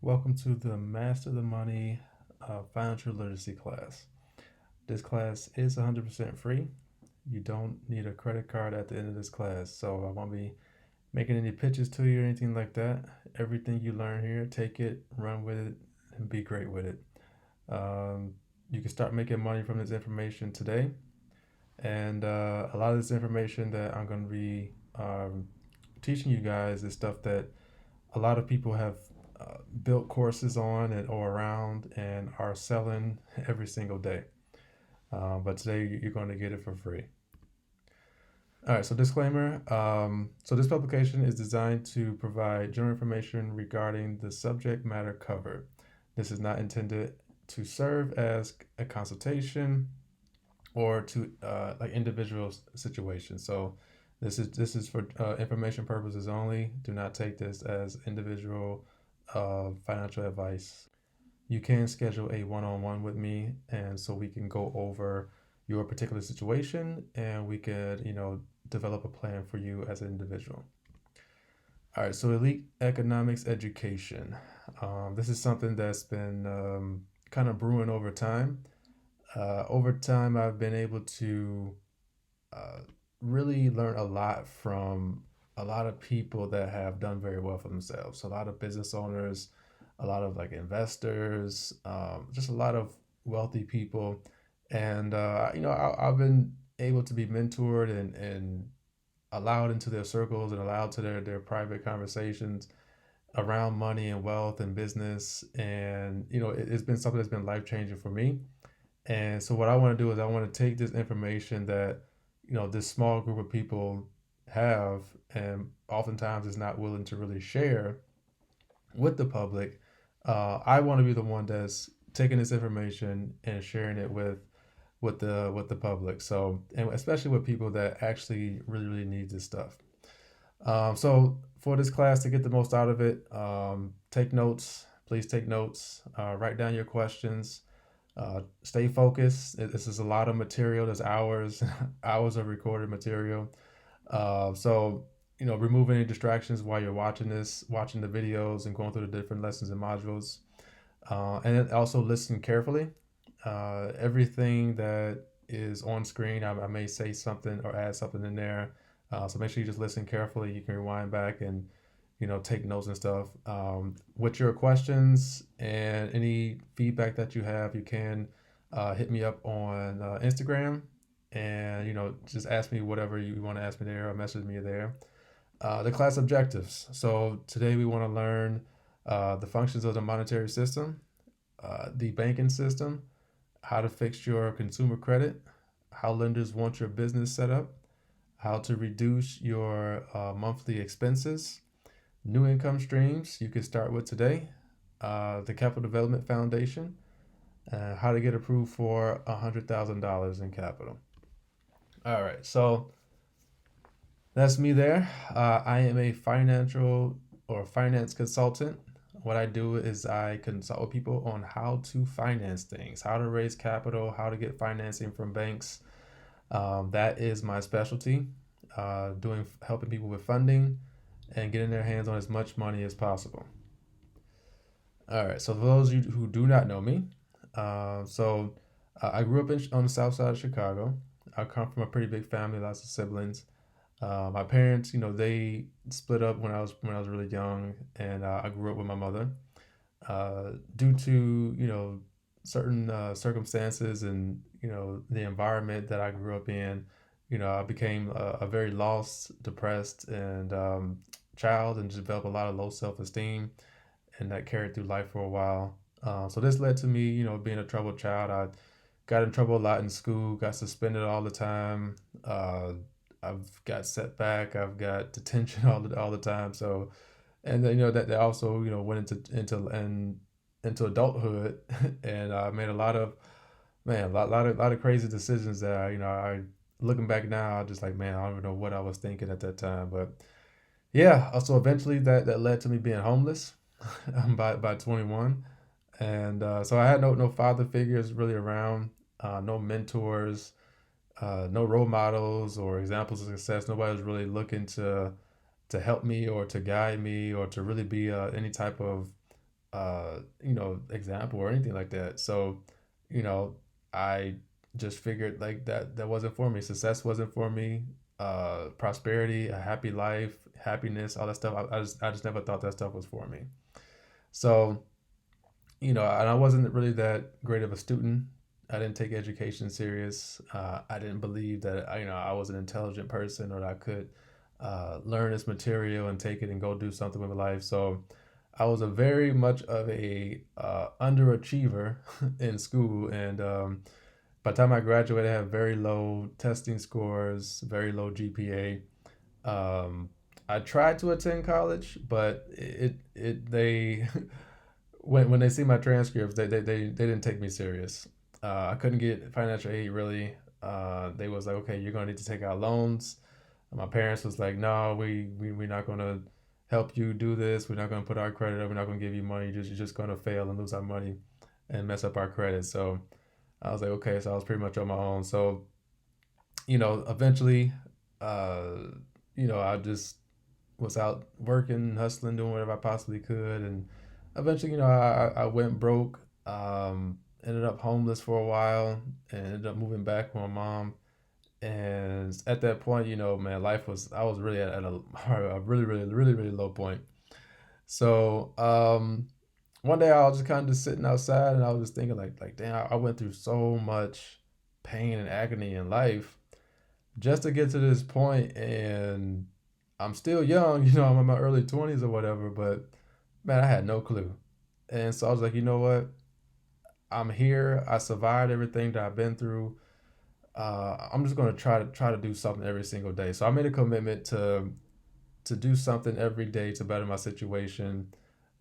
Welcome to the Master the Money Financial Literacy class. This class is 100% free. You don't need a credit card at the end of this class, so I won't be making any pitches to you or anything like that. Everything you learn here, take it, run with it, and be great with it. Um, you can start making money from this information today, and a lot of this information that I'm going to be teaching you guys is stuff that a lot of people have built courses on and or around and are selling every single day. But today you're going to get it for free. All right, so disclaimer. So this publication is designed to provide general information regarding the subject matter covered. This is not intended to serve as a consultation or to like individual situations. So this is for information purposes only. Do not take this as individual financial advice. You can schedule a one-on-one with me, and so we can go over your particular situation, and we could develop a plan for you as an individual. All right, so elite economics education. This is something that's been kind of brewing over time. Over time, I've been able to uh, really learn a lot from a lot of people that have done very well for themselves. So a lot of business owners, a lot of like investors, just a lot of wealthy people, and I've been able to be mentored and allowed into their circles and allowed to their private conversations around money and wealth and business, and it's been something that's been life changing for me. And so what I want to do is I want to take this information that this small group of people have and oftentimes is not willing to really share with the public. I want to be the one that's taking this information and sharing it with the public. So, and especially with people that actually really need this stuff. So for this class, to get the most out of it, take notes. Please take notes. Write down your questions. Stay focused. This is a lot of material. There's hours, hours of recorded material. So remove any distractions while you're watching the videos and going through the different lessons and modules. And then also listen carefully. Everything that is on screen, I may say something or add something in there. So make sure you just listen carefully. You can rewind back and take notes and stuff. With your questions and any feedback that you have, you can hit me up on Instagram, and just ask me whatever you want to ask me there, or message me there. The class objectives. So today we want to learn the functions of the monetary system, the banking system, how to fix your consumer credit, how lenders want your business set up, how to reduce your monthly expenses, new income streams you can start with today, the Capital Development Foundation, how to get approved for $100,000 in capital. All right, so that's me there. I am a financial or finance consultant. What I do is I consult with people on how to finance things, how to raise capital, how to get financing from banks. That is my specialty, doing helping people with funding and getting their hands on as much money as possible. All right, so for those of you who do not know me, I grew up on the south side of Chicago. I come from a pretty big family, lots of siblings. My parents, they split up when I was really young, and I grew up with my mother. Due to certain circumstances and the environment that I grew up in, I became a very lost, depressed, and child, and developed a lot of low self esteem, and that carried through life for a while. So this led to me, being a troubled child. I got in trouble a lot in school, got suspended all the time. I've got set back, I've got detention all the time. So, and then that they also went into adulthood, and I made a lot of man, a lot of crazy decisions that I looking back now, I just like, man, I don't even know what I was thinking at that time. But yeah, so eventually that led to me being homeless by 21, and so I had no father figures really around, no mentors, no role models or examples of success. Nobody was really looking to help me or to guide me or to really be any type of example or anything like that. So, you know, I just figured like that wasn't for me. Success wasn't for me. Prosperity, a happy life, happiness, all that stuff. I just never thought that stuff was for me. So, and I wasn't really that great of a student. I didn't take education serious. I didn't believe that I was an intelligent person or that I could learn this material and take it and go do something with my life. So I was a very much of a underachiever in school, and by the time I graduated, I had very low testing scores, very low GPA. Um, I tried to attend college, but they when they see my transcripts, they didn't take me serious. I couldn't get financial aid really. They was like, okay, you're gonna need to take out loans. And my parents was like, no, we're not gonna help you do this. We're not gonna put our credit up. We're not gonna give you money. You're just gonna fail and lose our money and mess up our credit. So I was like, okay. So I was pretty much on my own. So eventually, uh, I just was out working, hustling, doing whatever I possibly could, and eventually, I went broke. Ended up homeless for a while, and ended up moving back with my mom. And at that point, man, life was I was really at a really, really, really, really low point. So one day I was just kind of just sitting outside, and I was just thinking like, damn, I went through so much pain and agony in life just to get to this point, and I'm still young, I'm in my early 20s or whatever, but man, I had no clue. And so I was like, you know what? I'm here. I survived everything that I've been through. I'm just gonna try to do something every single day. So I made a commitment to do something every day to better my situation.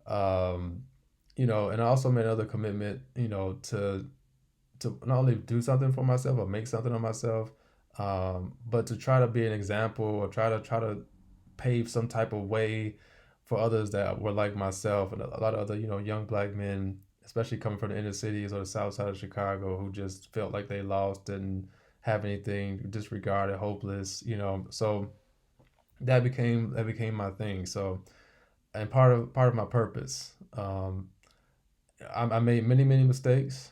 Um, and I also made another commitment, to not only do something for myself or make something of myself, but to try to be an example or try to pave some type of way for others that were like myself and a lot of other young black men, especially coming from the inner cities or the south side of Chicago, who just felt like they lost, didn't have anything, disregarded, hopeless. So that became my thing. So and part of my purpose. I made many many mistakes.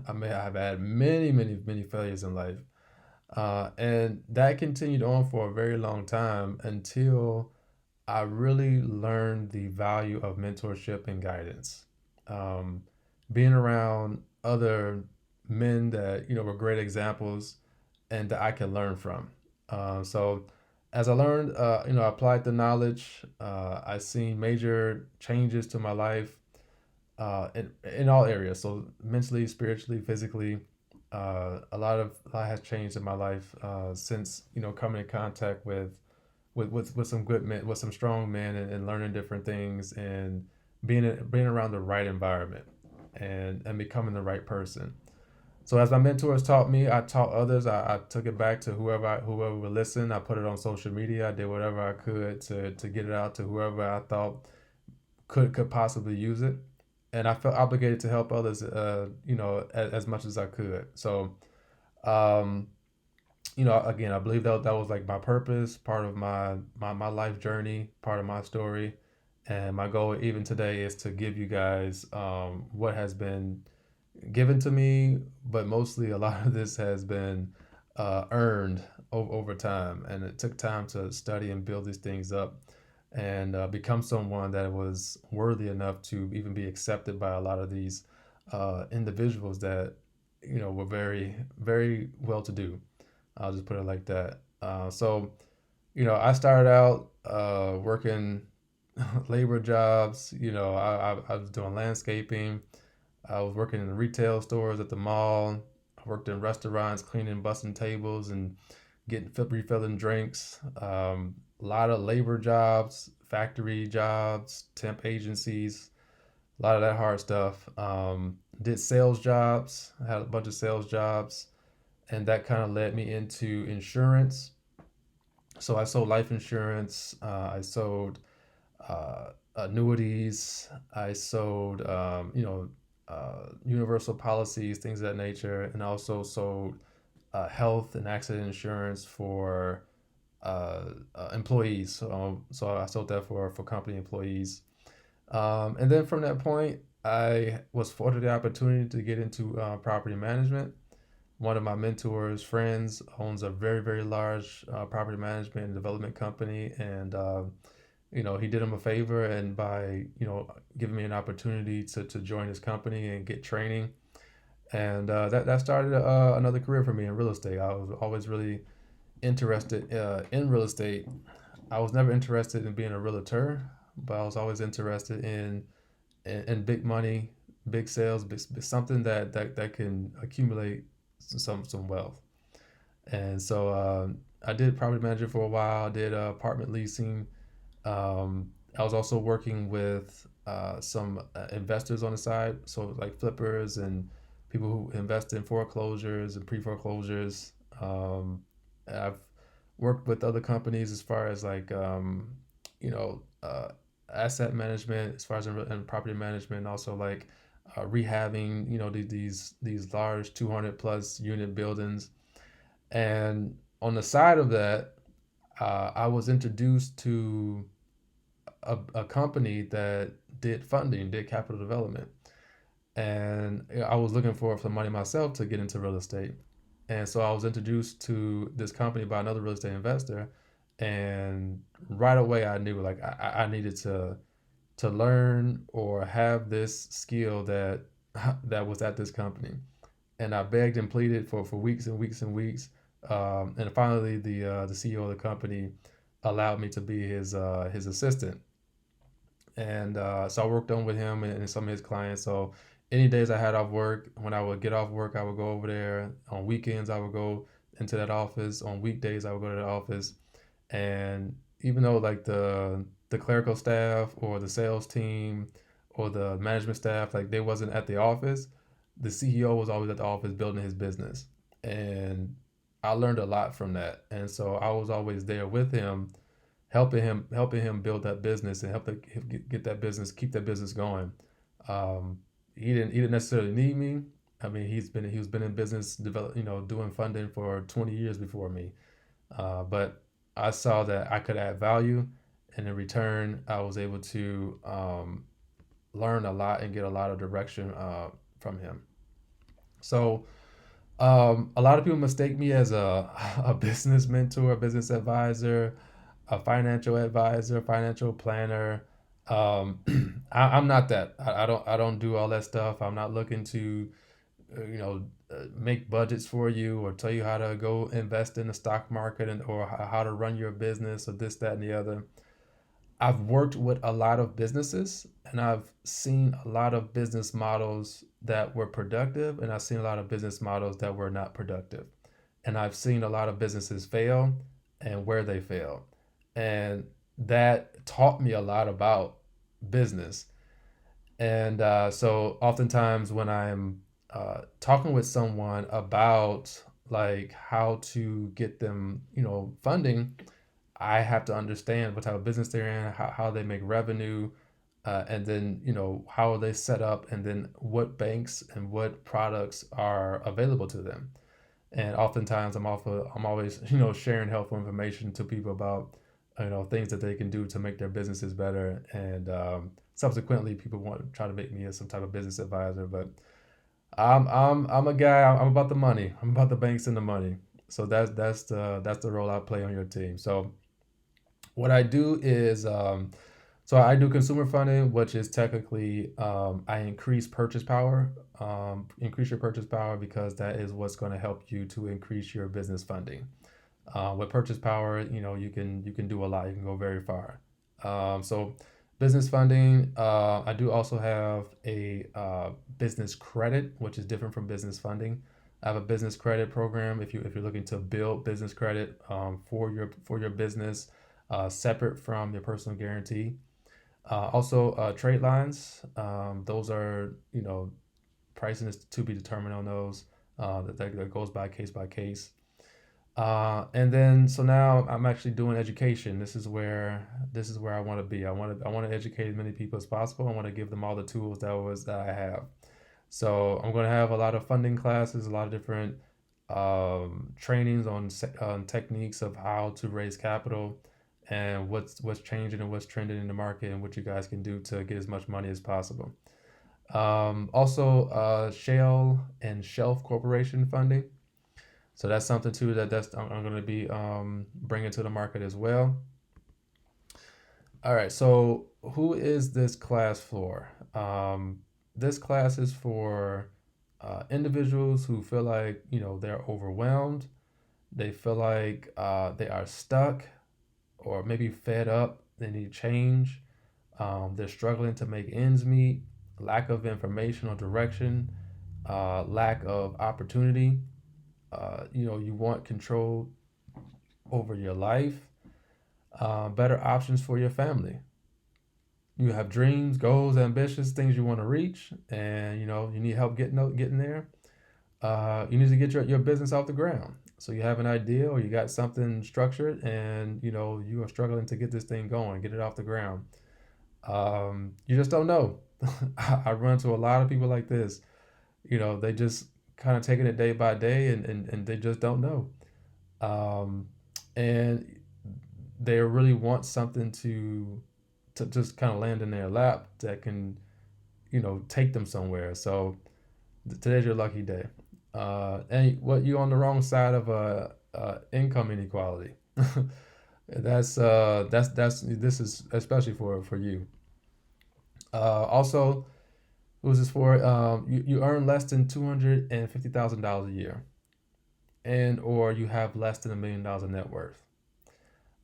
I've had many many many failures in life. And that continued on for a very long time until I really learned the value of mentorship and guidance. Um, Being around other men that were great examples and that I can learn from. So as I learned, I applied the knowledge. I seen major changes to my life in all areas. So mentally, spiritually, physically, a lot has changed in my life since coming in contact with some good men, with some strong men, and learning different things and being around the right environment and becoming the right person. So as my mentors taught me, I taught others. I took it back to whoever would listen. I put it on social media. I did whatever I could to get it out to whoever I thought could possibly use it, and I felt obligated to help others. As much as I could. So um, again, I believe that was like my purpose, part of my life journey, part of my story, and my goal even today is to give you guys what has been given to me, but mostly a lot of this has been earned over time, and it took time to study and build these things up and become someone that was worthy enough to even be accepted by a lot of these individuals that were very very well to do. I'll just put it like that. So I started out working labor jobs. I was doing landscaping. I was working in retail stores at the mall. I worked in restaurants, cleaning, busting tables, and refilling drinks. A lot of labor jobs, factory jobs, temp agencies, a lot of that hard stuff. Did sales jobs. I had a bunch of sales jobs, and that kind of led me into insurance. So I sold life insurance. I sold annuities. I sold, universal policies, things of that nature, and also sold health and accident insurance for employees. So I sold that for company employees. And then from that point, I was afforded the opportunity to get into property management. One of my mentors' friends owns a very, very large property management and development company, and he did him a favor, and by giving me an opportunity to join his company and get training, and that started another career for me in real estate. I was always really interested in real estate. I was never interested in being a realtor, but I was always interested in big money, big sales, something that can accumulate some wealth. And so I did property manager for a while. I did apartment leasing. I was also working with some investors on the side, so like flippers and people who invest in foreclosures and pre foreclosures. I've worked with other companies as far as like you know uh, asset management, as far as in property management, also like rehabbing these large 200 plus unit buildings. And on the side of that, I was introduced to a company that did funding, did capital development, and I was looking for some money myself to get into real estate. And so I was introduced to this company by another real estate investor, and right away I knew like I needed to learn or have this skill that was at this company. And I begged and pleaded for weeks and weeks and weeks. And finally, the CEO of the company allowed me to be his assistant. And so I worked on with him and some of his clients. So any days I had off work, when I would get off work, I would go over there. On weekends, I would go into that office. On weekdays, I would go to the office. And even though like the clerical staff or the sales team or the management staff, like they wasn't at the office, the CEO was always at the office building his business. And I learned a lot from that. And so I was always there with him, helping him build that business and help get that business, keep that business going. Um, he didn't necessarily need me. I mean, he was been in business develop, doing funding for 20 years before me. But I saw that I could add value, and in return, I was able to learn a lot and get a lot of direction from him. So a lot of people mistake me as a business mentor, a business advisor, a financial advisor, financial planner. Um, I'm not that. I don't do all that stuff. I'm not looking to make budgets for you or tell you how to go invest in the stock market or how to run your business or this, that, and the other. I've worked with a lot of businesses and I've seen a lot of business models that were productive, and I've seen a lot of business models that were not productive. And I've seen a lot of businesses fail and where they failed. And that taught me a lot about business. And so oftentimes when I'm talking with someone about like how to get them, funding, I have to understand what type of business they're in, how they make revenue, and then how are they set up, and then what banks and what products are available to them. And oftentimes I'm always sharing helpful information to people about things that they can do to make their businesses better. And subsequently, people want to try to make me as some type of business advisor, but I'm a guy. I'm about the money. I'm about the banks and the money. So that's the role I play on your team. So what I do is so I do consumer funding, which is technically I increase your purchase power because that is what's going to help you to increase your business funding. With purchase power, you can do a lot. You can go very far. So business funding, I do also have a business credit, which is different from business funding. I have a business credit program if you're looking to build business credit for your business, separate from your personal guarantee. Also, trade lines. Those are pricing is to be determined on those. That goes by case. And then so now I'm actually doing education. This is where I want to be. I want to educate as many people as possible. I want to give them all the tools that I have. So I'm going to have a lot of funding classes, a lot of different trainings on techniques of how to raise capital, and what's changing and what's trending in the market and what you guys can do to get as much money as possible. Also, Shell and Shelf Corporation funding. So that's something too that's I'm going to be bringing to the market as well. All right. So who is this class for? This class is for individuals who feel like they're overwhelmed. They feel like they are stuck or maybe fed up. They need change. They're struggling to make ends meet. Lack of information or direction. Lack of opportunity. You want control over your life, better options for your family. You have dreams, goals, ambitions, things you want to reach, and you need help getting there. You need to get your business off the ground. So you have an idea or you got something structured, and you are struggling to get this thing going, get it off the ground. You just don't know. I run to a lot of people like this. They just kind of taking it day by day, and they just don't know. um, and they really want something to just kind of land in their lap that can take them somewhere. So today's your lucky day. And what you on the wrong side of income inequality. That's this is especially for you. Also, who's this for? You earn less than $250,000 a year, and or you have less than $1 million in net worth.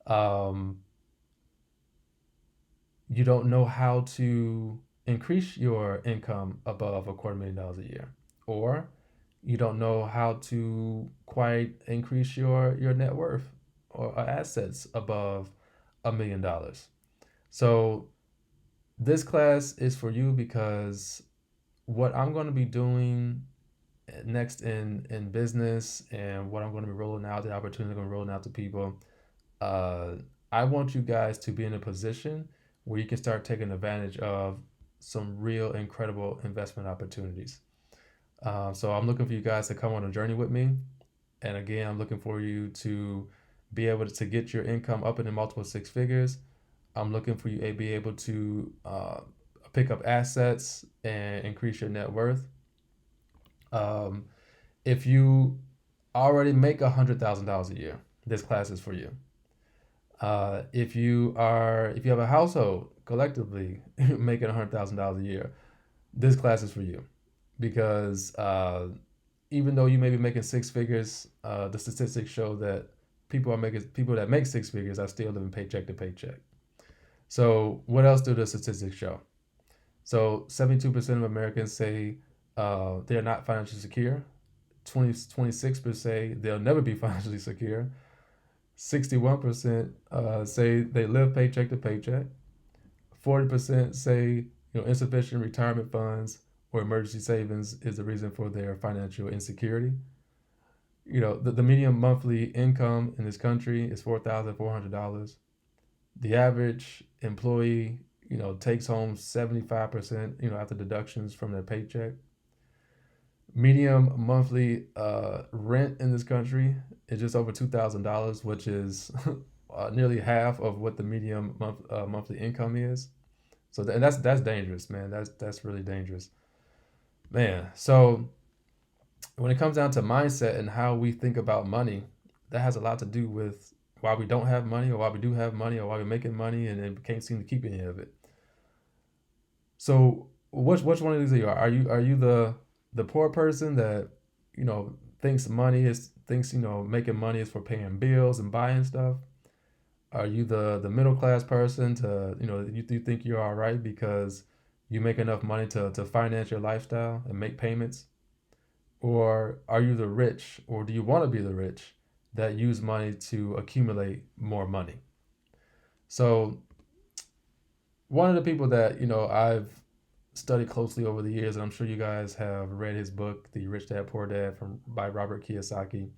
Um, you don't know how to increase your income above $250,000 a year, or you don't know how to quite increase your net worth or assets above $1 million. So this class is for you because what I'm going to be doing next in business and what I'm going to be rolling out, the opportunity I'm going to be rolling out to people, uh, I want you guys to be in a position where you can start taking advantage of some real incredible investment opportunities. So I'm looking for you guys to come on a journey with me. And again, I'm looking for you to be able to get your income up into multiple six figures. I'm looking for you to be able to pick up assets and increase your net worth. Um, if you already make $100,000 a year, this class is for you. If you have a household collectively making $100,000 a year, this class is for you because even though you may be making six figures, the statistics show that people that make six figures are still living paycheck to paycheck. So what else do the statistics show? So 72% of Americans say they are not financially secure. 26% say they'll never be financially secure. 61% say they live paycheck to paycheck. 40% say insufficient retirement funds or emergency savings is the reason for their financial insecurity. The median monthly income in this country is $4,400. The average employee, takes home 75%, after deductions from their paycheck. Medium monthly rent in this country is just over $2,000, which is nearly half of what the medium monthly income is. So and that's dangerous, man. That's really dangerous, man. So when it comes down to mindset and how we think about money, that has a lot to do with why we don't have money or why we do have money or why we're making money and then can't seem to keep any of it. So which one of these are you? Are you the poor person that thinks making money is for paying bills and buying stuff? Are you the middle class person to you think you're all right because you make enough money to finance your lifestyle and make payments? Or are you the rich, or do you want to be the rich that use money to accumulate more money? So one of the people that I've studied closely over the years, and I'm sure you guys have read his book, The Rich Dad Poor Dad, by Robert Kiyosaki.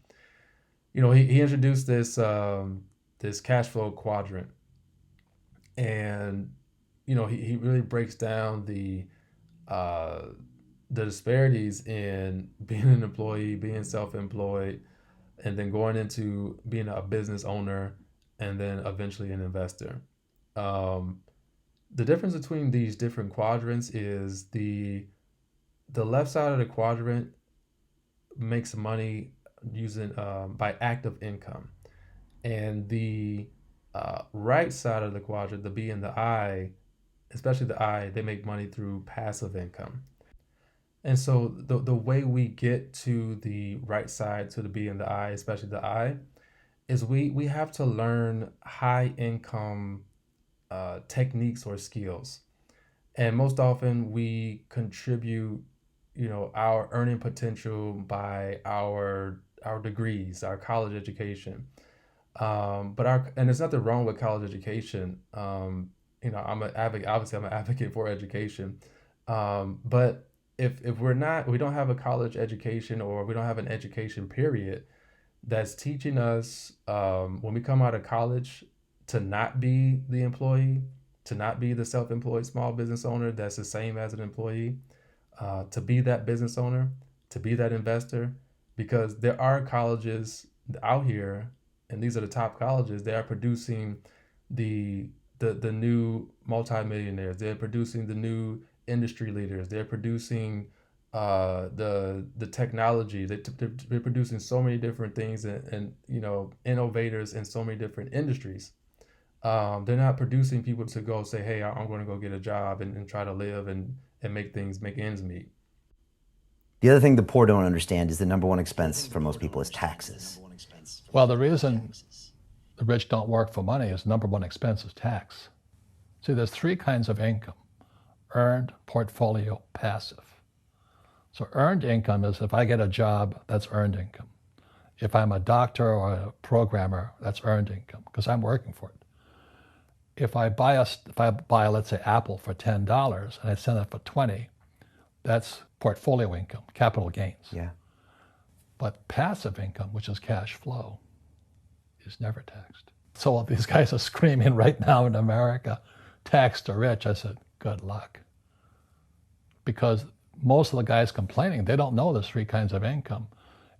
He introduced this cash flow quadrant, and he really breaks down the disparities in being an employee, being self-employed, and then going into being a business owner and then eventually an investor. Um, the difference between these different quadrants is the left side of the quadrant makes money using by active income, and the right side of the quadrant, the B and the I, especially the I, they make money through passive income. And so the way we get to the right side, to the B and the I, especially the I, is we have to learn high income techniques or skills. And most often we contribute, our earning potential by our degrees, our college education. And there's nothing wrong with college education. I'm an advocate. Obviously, I'm an advocate for education. But if we don't have a college education, or we don't have an education period that's teaching us, when we come out of college, to not be the employee, to not be the self-employed small business owner that's the same as an employee, to be that business owner, to be that investor, because there are colleges out here, and these are the top colleges. They are producing the the new multimillionaires. They're producing the new industry leaders. They're producing the technology. They're producing so many different things, and innovators in so many different industries. They're not producing people to go say, "Hey, I'm going to go get a job and try to live and make ends meet." The other thing the poor don't understand is the number one expense for most people is taxes. Well, the reason the rich don't work for money is number one expense is tax. See, there's three kinds of income: earned, portfolio, passive. So earned income is if I get a job, that's earned income. If I'm a doctor or a programmer, that's earned income because I'm working for it. If I buy, let's say, Apple for $10 and I sell it for 20, that's portfolio income, capital gains. Yeah. But passive income, which is cash flow, is never taxed. So all these guys are screaming right now in America, tax the rich. I said, good luck. Because most of the guys complaining, they don't know there's three kinds of income.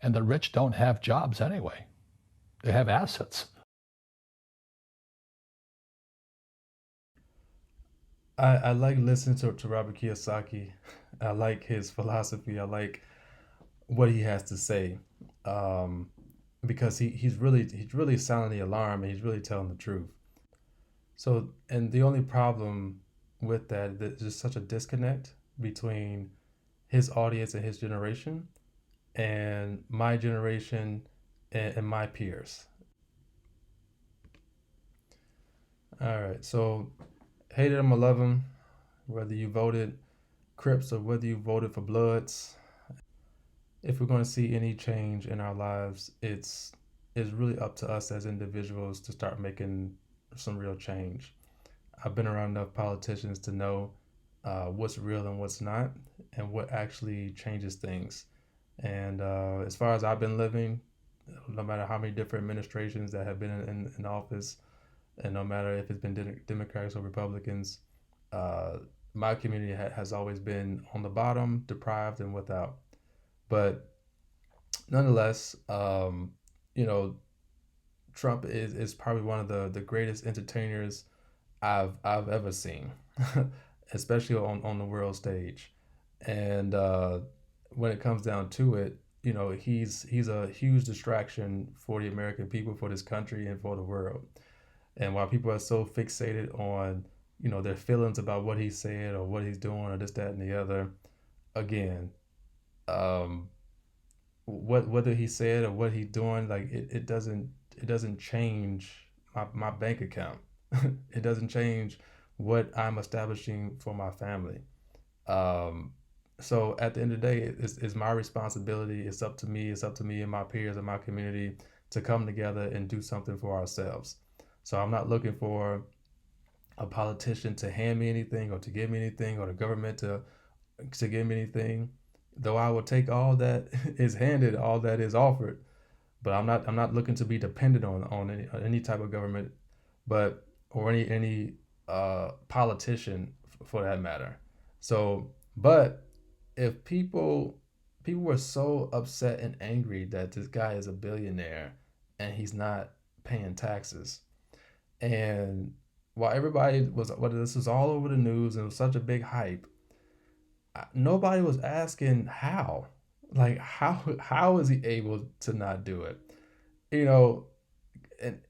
And the rich don't have jobs anyway. They have assets. I like listening to Robert Kiyosaki. I like his philosophy. I like what he has to say, um, because he's really sounding the alarm, and he's really telling the truth. So, and the only problem with that, there's just such a disconnect between his audience and his generation, and my generation, and my peers. All right, so hated him or love him, whether you voted Crips or whether you voted for Bloods, if we're going to see any change in our lives, it's really up to us as individuals to start making some real change. I've been around enough politicians to know what's real and what's not, and what actually changes things. And as far as I've been living, no matter how many different administrations that have been in office, and no matter if it's been Democrats or Republicans, uh, my community has always been on the bottom, deprived, and without. But nonetheless, you know, Trump is probably one of the greatest entertainers I've ever seen, especially on the world stage. And when it comes down to it, he's a huge distraction for the American people, for this country, and for the world. And while people are so fixated on, their feelings about what he said or what he's doing or this, that, and the other, again, um, whether he said or what he's doing, like it doesn't change my bank account. It doesn't change what I'm establishing for my family. Um, so at the end of the day, it's my responsibility. It's up to me. It's up to me and my peers and my community to come together and do something for ourselves. So I'm not looking for a politician to hand me anything, or to give me anything, or the government to give me anything. Though I will take all that is handed, all that is offered, but I'm not looking to be dependent on any type of government, but or any politician, for that matter. So, but if people were so upset and angry that this guy is a billionaire and he's not paying taxes, And while everybody was, whether this was all over the news and it was such a big hype, nobody was asking how. Like how is he able to not do it? You know,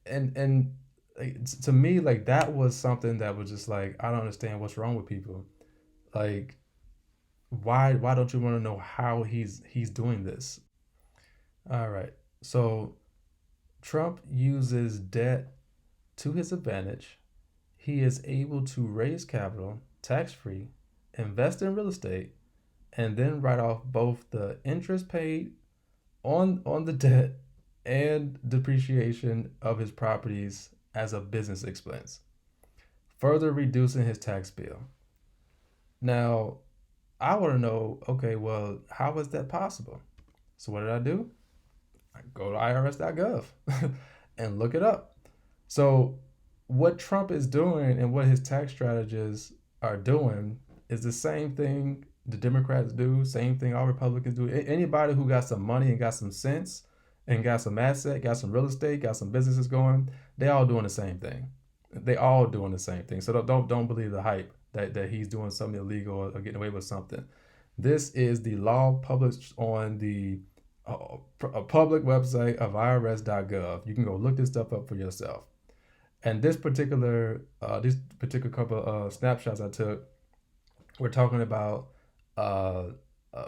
and like, to me, like that was something that was just like, I don't understand what's wrong with people. Like why don't you want to know how he's doing this? All right. So Trump uses debt to his advantage. He is able to raise capital tax free, invest in real estate, and then write off both the interest paid on the debt and depreciation of his properties as a business expense, further reducing his tax bill. Now, I want to know, okay, well, how is that possible? So what did I do? I go to irs.gov and look it up. So what Trump is doing and what his tax strategists are doing is the same thing the Democrats do, same thing all Republicans do. Anybody who got some money and got some sense and got some asset, got some real estate, got some businesses going, they all doing the same thing. They all doing the same thing. So don't believe the hype that he's doing something illegal or getting away with something. This is the law published on the a public website of irs.gov. You can go look this stuff up for yourself. And this particular couple of snapshots I took, we're talking about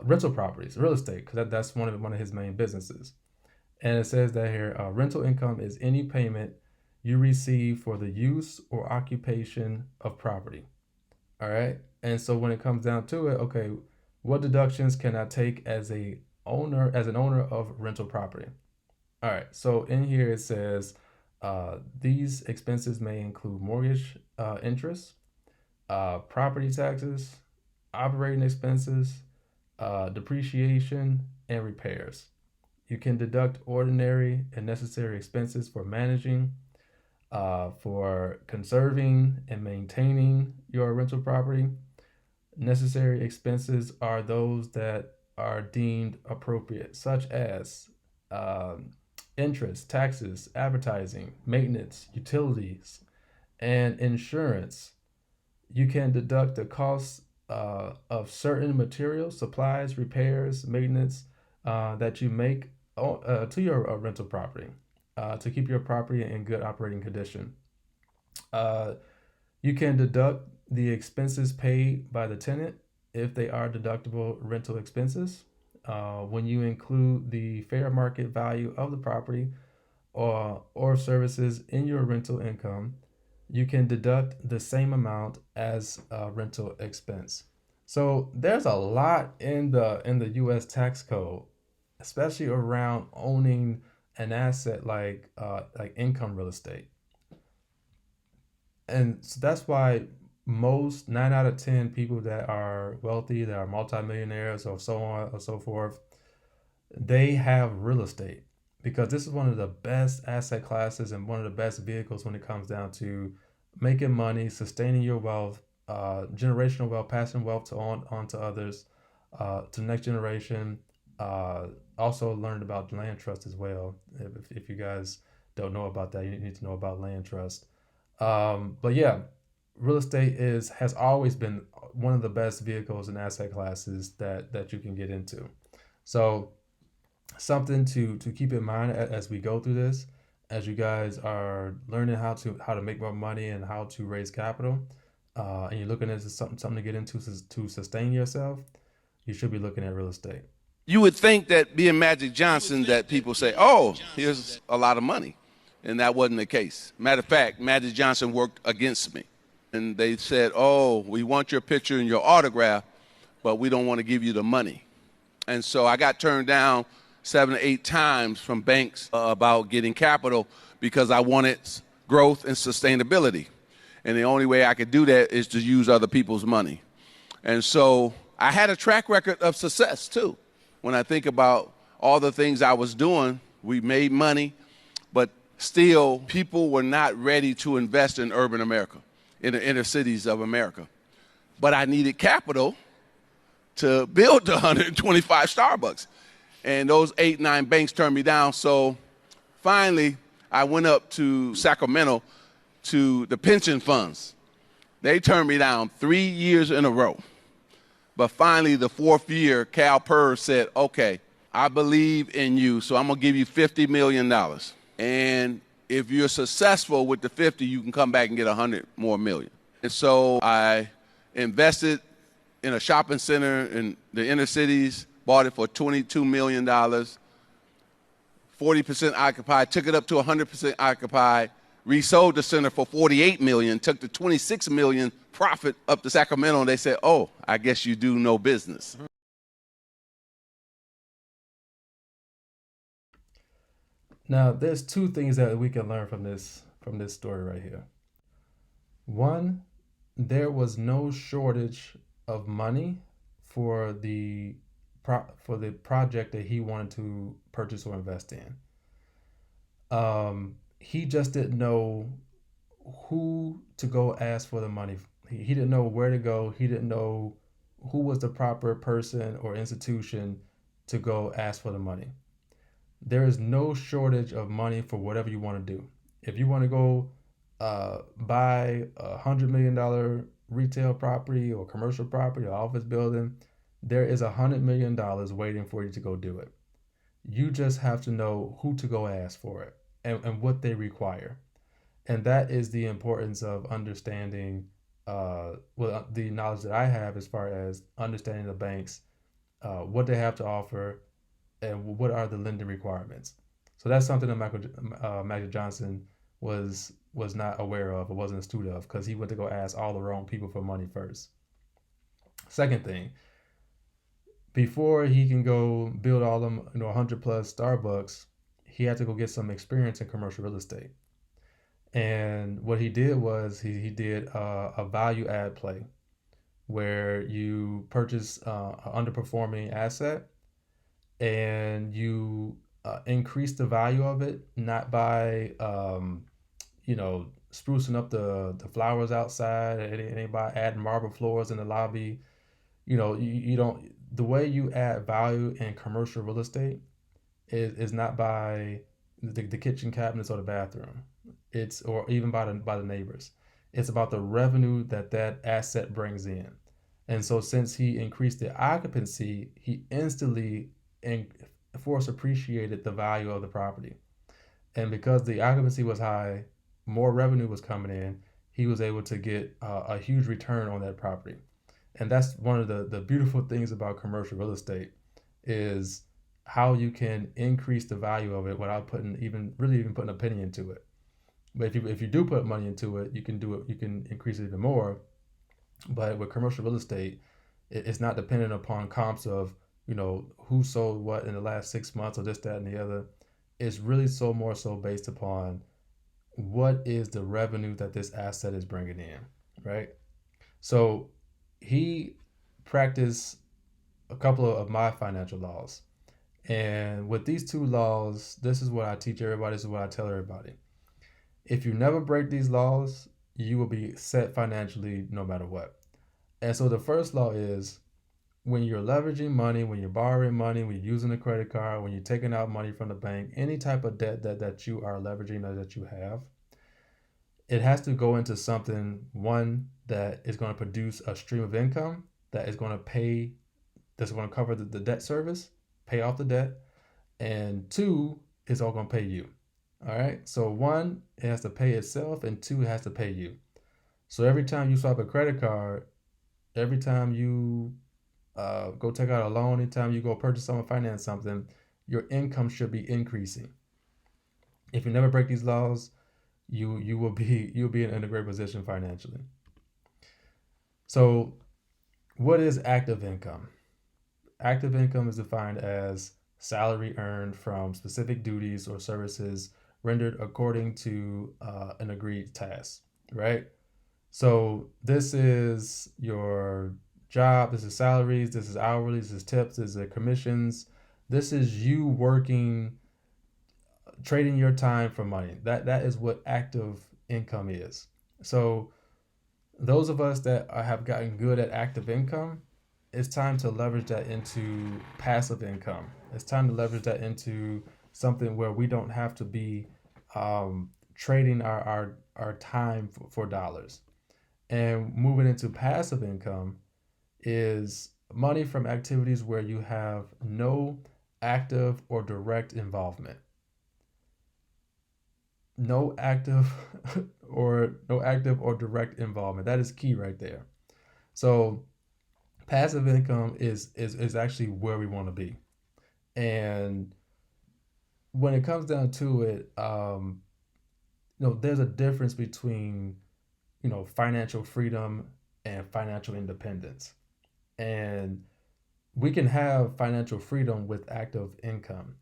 rental properties, real estate, because that's one of his main businesses. And it says that here, rental income is any payment you receive for the use or occupation of property. All right. And so when it comes down to it, okay, what deductions can I take as an owner of rental property? All right. So in here it says these expenses may include mortgage interest, property taxes, operating expenses, depreciation, and repairs. You can deduct ordinary and necessary expenses for managing, for conserving and maintaining your rental property. Necessary expenses are those that are deemed appropriate, such as interest, taxes, advertising, maintenance, utilities, and insurance. You can deduct the costs of certain materials, supplies, repairs, maintenance that you make to your rental property to keep your property in good operating condition. You can deduct the expenses paid by the tenant if they are deductible rental expenses. When you include the fair market value of the property or services in your rental income, you can deduct the same amount as a rental expense. So there's a lot in the U.S. tax code, especially around owning an asset like income real estate. And so that's why most 9 out of 10 people that are wealthy, that are multimillionaires or so on or so forth, they have real estate because this is one of the best asset classes and one of the best vehicles when it comes down to making money, sustaining your wealth, generational wealth, passing wealth on to others, to the next generation. Also learned about land trust as well. If you guys don't know about that, you need to know about land trust. But yeah, real estate has always been one of the best vehicles and asset classes that you can get into. So something to keep in mind as we go through this, as you guys are learning how to make more money and how to raise capital, and you're looking at something to get into to sustain yourself, you should be looking at real estate. You would think that being Magic Johnson, that people say, oh, here's a lot of money. And that wasn't the case. Matter of fact, Magic Johnson worked against me. And they said, oh, we want your picture and your autograph, but we don't want to give you the money. And so I got turned down 7 or 8 times from banks about getting capital because I wanted growth and sustainability. And the only way I could do that is to use other people's money. And so I had a track record of success, too. When I think about all the things I was doing, we made money, but still people were not ready to invest in urban America, in the inner cities of America. But I needed capital to build the 125 Starbucks. And those 8, 9 banks turned me down. So finally, I went up to Sacramento to the pension funds. They turned me down 3 years in a row. But finally, the fourth year, Cal PERS said, okay, I believe in you, so I'm going to give you $50 million. And if you're successful with the 50, you can come back and get 100 more million. And so I invested in a shopping center in the inner cities, bought it for $22 million, 40% occupied, took it up to 100% occupied, resold the center for $48 million, took the $26 million profit up to Sacramento, and they said, oh, I guess you do no business. Now, there's two things that we can learn from this story right here. One, there was no shortage of money for the project that he wanted to purchase or invest in. He just didn't know who to go ask for the money. He didn't know where to go. He didn't know who was the proper person or institution to go ask for the money. There is no shortage of money for whatever you want to do. If you want to go buy $100 million retail property or commercial property or office building, there is $100 million waiting for you to go do it. You just have to know who to go ask for it and what they require. And that is the importance of understanding the knowledge that I have as far as understanding the banks, what they have to offer, and what are the lending requirements. So that's something that Magic Johnson was not aware of or wasn't astute of, because he went to go ask all the wrong people for money first. Second thing, before he can go build all them 100 plus Starbucks, he had to go get some experience in commercial real estate. And what he did was he did a value add play where you purchase an underperforming asset and you increase the value of it, not by sprucing up the flowers outside, and by adding marble floors in the lobby. You don't. The way you add value in commercial real estate is not by the kitchen cabinets or the bathroom. Or even by the neighbors. It's about the revenue that asset brings in. And so since he increased the occupancy, he instantly force appreciated the value of the property. And because the occupancy was high, more revenue was coming in, he was able to get a huge return on that property. And that's one of the beautiful things about commercial real estate, is how you can increase the value of it without putting a penny into it. But if you do put money into it, you can increase it even more. But with commercial real estate, it's not dependent upon comps of who sold what in the last 6 months or this, that, and the other. It's really more so based upon what is the revenue that this asset is bringing in, right? So he practiced a couple of my financial laws. And with these two laws, this is what I teach everybody, this is what I tell everybody. If you never break these laws, you will be set financially no matter what. And so the first law is, when you're leveraging money, when you're borrowing money, when you're using a credit card, when you're taking out money from the bank, any type of debt that you are leveraging or that you have, it has to go into something, one, that is going to produce a stream of income that is going to cover the debt service, pay off the debt, and two, it's all going to pay you. All right. So one, it has to pay itself, and two, it has to pay you. So every time you swipe a credit card, every time you go take out a loan, anytime you go purchase something, finance something, your income should be increasing. If you never break these laws, you'll be in a great position financially. So what is active income? Active income is defined as salary earned from specific duties or services rendered according to an agreed task, right? So this is your job, this is salaries, this is hourly, this is tips, this is commissions. This is you working, trading your time for money. That is what active income is. So those of us that have gotten good at active income, it's time to leverage that into passive income. It's time to leverage that into something where we don't have to be trading our our time for dollars. And moving into passive income is money from activities where you have no active or direct involvement. No active or direct involvement. That is key right there. So passive income is actually where we want to be. And when it comes down to it, there's a difference between financial freedom and financial independence. And we can have financial freedom with active income.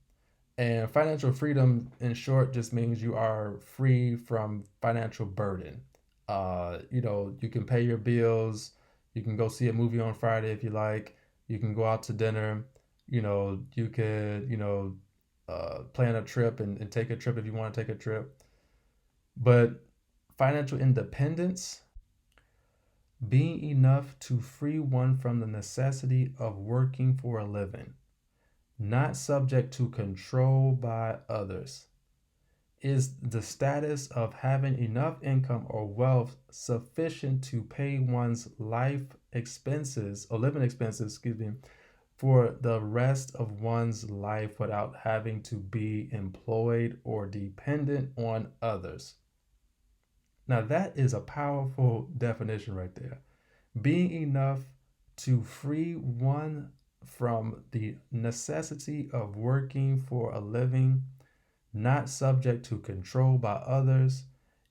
And financial freedom, in short, just means you are free from financial burden. You can pay your bills. You can go see a movie on Friday if you like. You can go out to dinner. You could, plan a trip and take a trip if you want to take a trip. But financial independence, being enough to free one from the necessity of working for a living, not subject to control by others, is the status of having enough income or wealth sufficient to pay one's life expenses or living expenses, for the rest of one's life without having to be employed or dependent on others. Now, that is a powerful definition right there. Being enough to free one from the necessity of working for a living, not subject to control by others,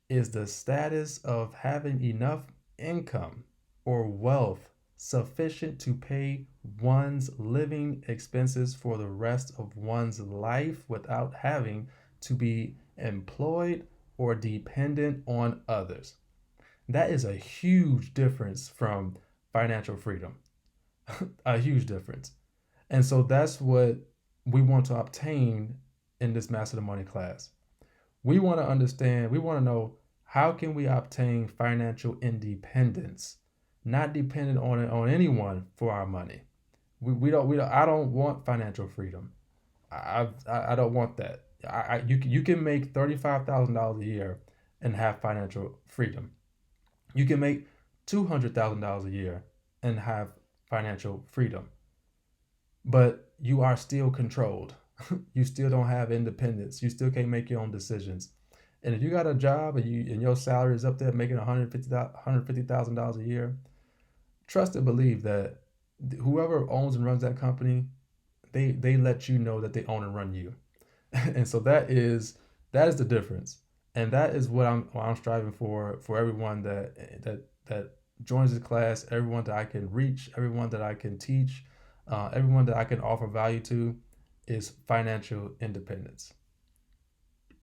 is the status of having enough income or wealth sufficient to pay one's living expenses for the rest of one's life without having to be employed or dependent on others. That is a huge difference from financial freedom. A huge difference. And so that's what we want to obtain in this Master the Money class. We want to understand, we want to know, how can we obtain financial independence, not dependent on anyone for our money. I don't want financial freedom. I don't want that. You can make $35,000 a year and have financial freedom. You can make $200,000 a year and have financial freedom, but you are still controlled. You still don't have independence. You still can't make your own decisions. And if you got a job and your salary is up there making $150,000 a year, trust and believe that whoever owns and runs that company, they let you know that they own and run you. And so that is the difference. And that is what I'm striving for everyone that joins this class, everyone that I can reach, everyone that I can teach, everyone that I can offer value to, is financial independence.